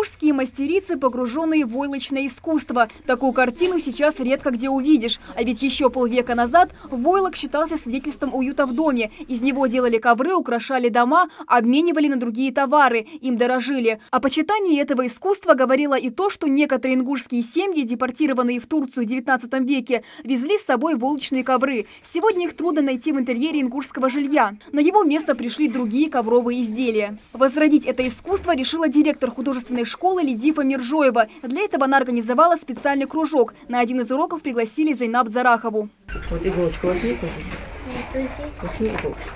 Ингушские мастерицы, погруженные в войлочное искусство. Такую картину сейчас редко где увидишь. А ведь еще полвека назад войлок считался свидетельством уюта в доме. Из него делали ковры, украшали дома, обменивали на другие товары, им дорожили. О почитании этого искусства говорило и то, что некоторые ингушские семьи, депортированные в Турцию в XIX веке, везли с собой войлочные ковры. Сегодня их трудно найти в интерьере ингушского жилья. На его место пришли другие ковровые изделия. Возродить это искусство решила директор художественной школы Лидифа Миржоева. Для этого она организовала специальный кружок. На один из уроков пригласили Зайнаб Зарахову. Вот иголочку возьми, возьми иголочку.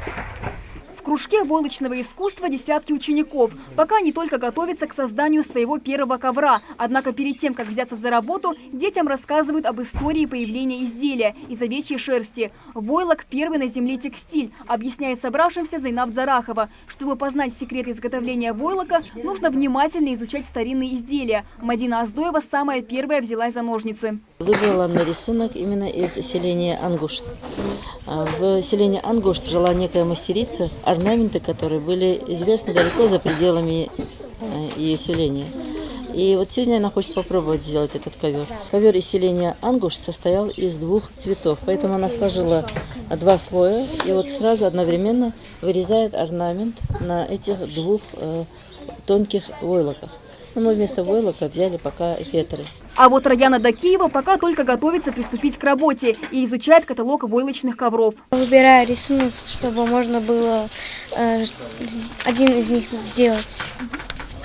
В кружке войлочного искусства десятки учеников. Пока они только готовятся к созданию своего первого ковра. Однако перед тем, как взяться за работу, детям рассказывают об истории появления изделия из овечьей шерсти. Войлок – первый на земле текстиль, объясняет собравшимся Зайнаб Зарахова. Чтобы познать секрет изготовления войлока, нужно внимательно изучать старинные изделия. Мадина Аздоева самая первая взялась за ножницы. Выбрала мне рисунок именно из селения Ангушт. В селении Ангушт жила некая мастерица, орнаменты, которые были известны далеко за пределами ее селения. И вот сегодня она хочет попробовать сделать этот ковер. Ковер из селения Ангушт состоял из двух цветов, поэтому она сложила два слоя и вот сразу одновременно вырезает орнамент на этих двух тонких войлоках. Мы вместо войлока взяли пока фетры. А вот Раяна Дакиева пока только готовится приступить к работе и изучает каталог войлочных ковров. Выбираю рисунок, чтобы можно было один из них сделать.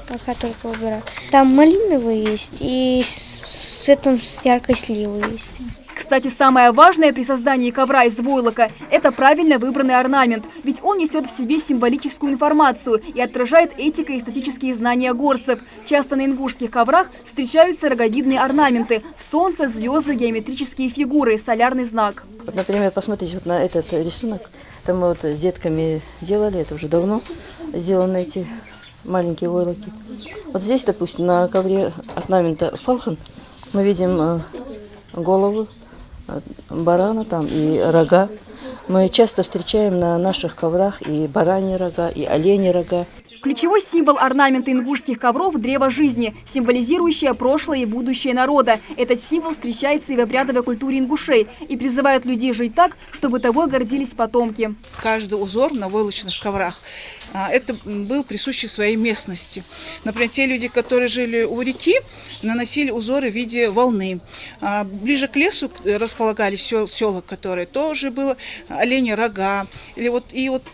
Пока только выбираю. Там малиновый есть и с цветом яркой сливы есть. Кстати, самое важное при создании ковра из войлока – это правильно выбранный орнамент. Ведь он несет в себе символическую информацию и отражает этико-эстетические знания горцев. Часто на ингушских коврах встречаются роговидные орнаменты – солнце, звезды, геометрические фигуры, солярный знак. Вот, например, посмотрите вот на этот рисунок. Там мы вот с детками делали, это уже давно сделаны эти маленькие войлоки. Вот здесь, допустим, на ковре орнамента фалхан мы видим голову барана там и рога. Мы часто встречаем на наших коврах и бараньи рога, и оленьи рога. Ключевой символ орнамента ингушских ковров – древо жизни, символизирующее прошлое и будущее народа. Этот символ встречается и в обрядовой культуре ингушей и призывает людей жить так, чтобы тобой гордились потомки. Каждый узор на войлочных коврах это был присущий своей местности. Например, те люди, которые жили у реки, наносили узоры в виде волны. Ближе к лесу располагались села, которые тоже было оленьи рога. И вот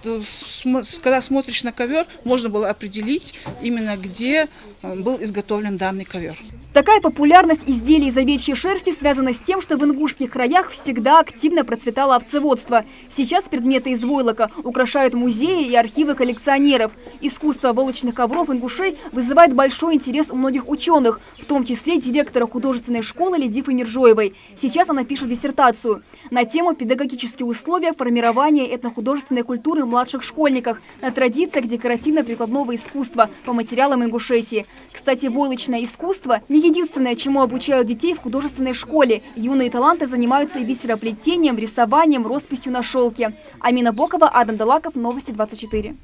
когда смотришь на ковер, можно было определить именно где был изготовлен данный ковер. Такая популярность изделий из овечьей шерсти связана с тем, что в ингушских краях всегда активно процветало овцеводство. Сейчас предметы из войлока украшают музеи и архивы коллекционеров. Искусство войлочных ковров ингушей вызывает большой интерес у многих ученых, в том числе директора художественной школы Лидифы Миржоевой. Сейчас она пишет диссертацию на тему «Педагогические условия формирования этнохудожественной культуры в младших школьниках на традициях декоративно-прикладного искусства по материалам Ингушетии». Кстати, войлочное искусство – не единственное, чему обучают детей в художественной школе. Юные таланты занимаются и бисероплетением, рисованием, росписью на шелке. Амина Бокова, Адам Далаков, Новости 24.